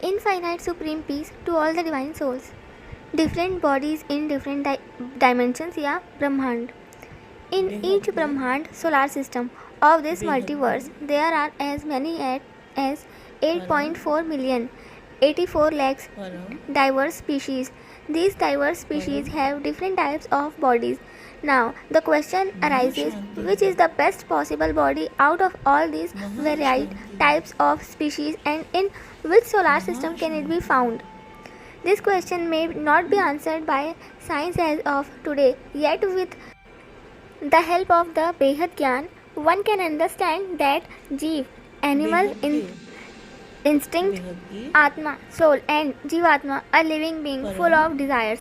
infinite supreme peace to all the divine souls. Different bodies in different dimensions, yeah, Brahmand. In each Brahmand solar system of this multiverse, there are as many as 8.4 million, 84 lakhs diverse species. These diverse species have different types of bodies. Now, the question arises, which is the best possible body out of all these varied types of species, and in which solar system can it be found? This question may not be answered by science as of today, yet with the help of the Behad Gyan, one can understand that Jeev, animal instinct, Atma, soul, and Jivatma, a living being full of desires,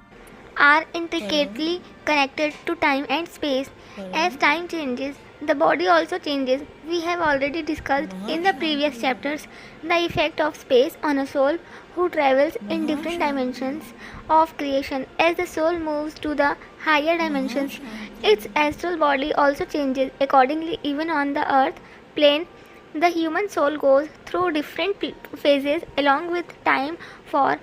are intricately connected to time and space. As time changes, the body also changes. We have already discussed in the previous chapters the effect of space on a soul who travels in different dimensions of creation. As the soul moves to the higher dimensions, its astral body also changes accordingly. Even on the earth plane, the human soul goes through different phases along with time, for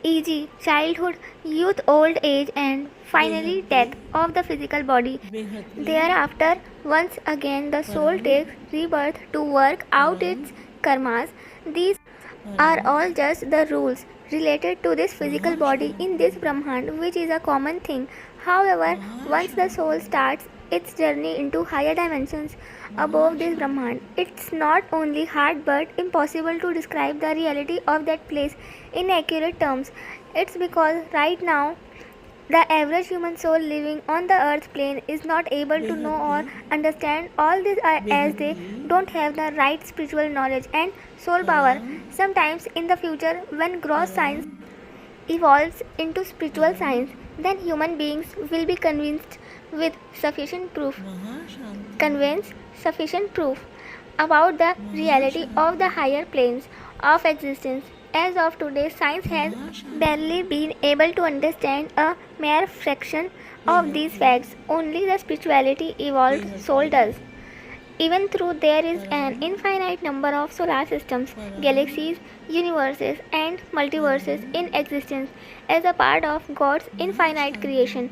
e.g., childhood, youth, old age, and finally death of the physical body. Thereafter, once again, the soul takes rebirth to work out its karmas. These are all just the rules related to this physical body in this Brahmand, which is a common thing. However, once the soul starts its journey into higher dimensions above this Brahmand, it's not only hard but impossible to describe the reality of that place in accurate terms. It's because right now the average human soul living on the earth plane is not able to know or understand all this as they don't have the right spiritual knowledge and soul power. Sometimes in the future, when gross science evolves into spiritual science, then human beings will be with sufficient proof convince sufficient proof about the reality of the higher planes of existence. As of today, science has barely been able to understand a mere fraction of these facts. Only the spirituality evolved soul does. Even though there is an infinite number of solar systems, galaxies, universes, and multiverses in existence as a part of God's infinite creation,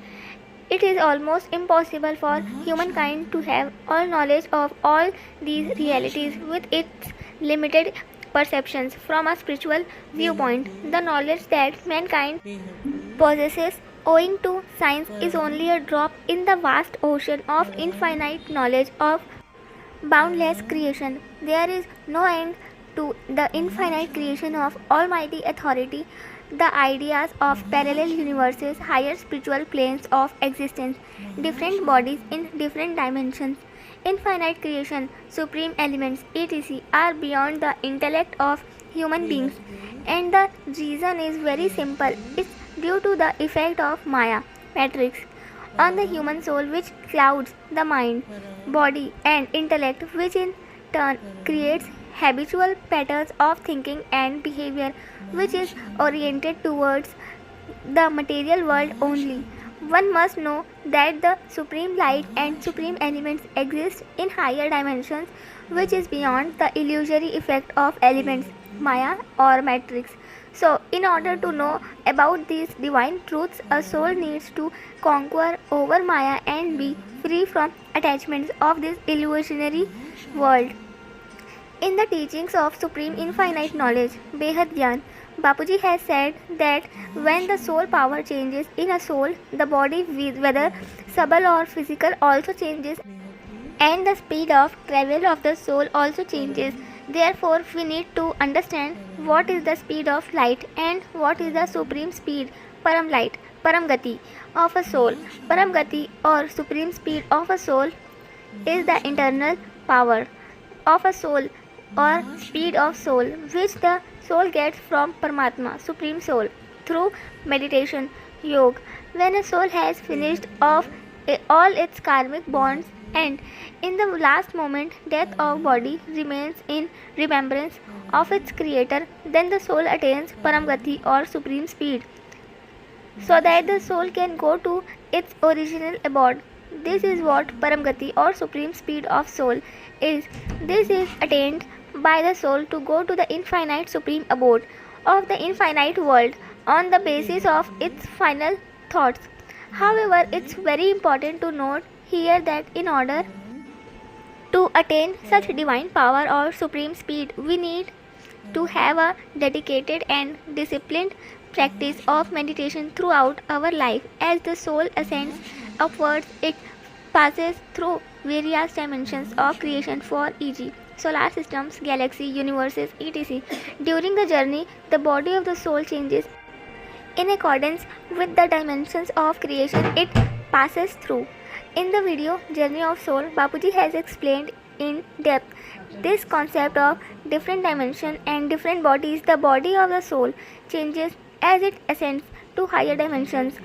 it is almost impossible for humankind to have all knowledge of all these realities with its limited perceptions. From a spiritual viewpoint, the knowledge that mankind possesses owing to science is only a drop in the vast ocean of infinite knowledge of boundless creation. There is no end to the infinite creation of Almighty authority. The ideas of parallel universes, higher spiritual planes of existence, different bodies in different dimensions, infinite creation, supreme elements, etc., are beyond the intellect of human beings. And the reason is very simple. It's due to the effect of Maya, matrix, on the human soul, which clouds the mind, body, and intellect, which in turn creates habitual patterns of thinking and behavior, which is oriented towards the material world only. One must know that the supreme light and supreme elements exist in higher dimensions, which is beyond the illusory effect of elements, Maya or matrix. So, in order to know about these divine truths, a soul needs to conquer over Maya and be free from attachments of this illusionary world. In the teachings of Supreme Infinite Knowledge, Behad Gyan, Bapuji has said that when the soul power changes in a soul, the body, whether subtle or physical, also changes, and the speed of travel of the soul also changes. Therefore, we need to understand what is the speed of light and what is the supreme speed, Param light, Param Gati of a soul. Param Gati or supreme speed of a soul is the internal power of a soul or speed of soul, which the soul gets from Paramatma, Supreme Soul, through meditation, yoga. When a soul has finished off all its karmic bonds and in the last moment death of body remains in remembrance of its creator, then the soul attains Paramgati or supreme speed, so that the soul can go to its original abode. This is what Paramgati or supreme speed of soul is. This is attained by the soul to go to the infinite supreme abode of the infinite world on the basis of its final thoughts. However, it's very important to note here that in order to attain such divine power or supreme speed, we need to have a dedicated and disciplined practice of meditation throughout our life. As the soul ascends upwards, it passes through various dimensions of creation, for e.g., solar systems, galaxy, universes, etc. During the journey, the body of the soul changes in accordance with the dimensions of creation it passes through. In the video Journey of Soul, Bapuji has explained in depth this concept of different dimensions and different bodies. The body of the soul changes as it ascends to higher dimensions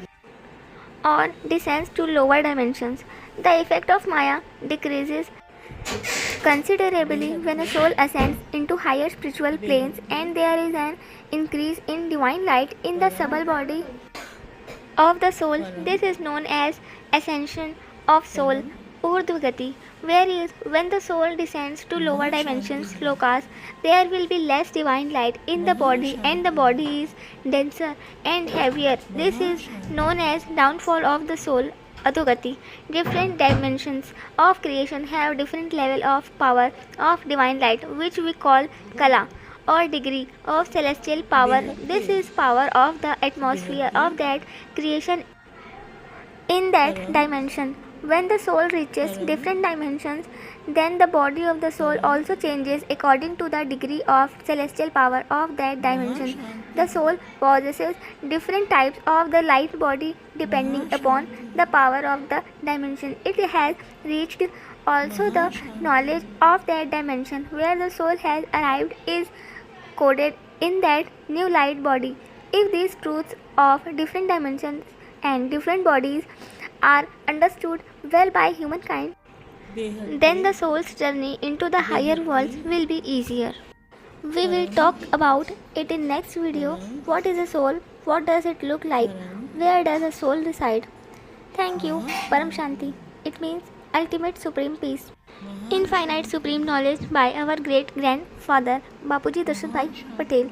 or descends to lower dimensions. The effect of Maya decreases considerably when a soul ascends into higher spiritual planes and there is an increase in divine light in the subtle body of the soul. This is known as ascension of soul, Urdhvagati. Whereas when the soul descends to lower dimensions, lokas, there will be less divine light in the body and the body is denser and heavier. This is known as downfall of the soul, Adhogati. Different dimensions of creation have different level of power of divine light, which we call kala or degree of celestial power. This is power of the atmosphere of that creation in that dimension. When the soul reaches different dimensions, then the body of the soul also changes according to the degree of celestial power of that dimension. The soul possesses different types of the light body depending upon the power of the dimension it has reached. Also, the knowledge of that dimension where the soul has arrived is coded in that new light body. If these truths of different dimensions and different bodies are understood well by humankind, then the soul's journey into the higher worlds will be easier. We will talk about it in next video. What is a soul? What does it look like? Where does a soul reside? Thank you. Param Shanti. It means ultimate supreme peace. Infinite supreme knowledge by our great grandfather Bapuji Darshan Bhai Patel.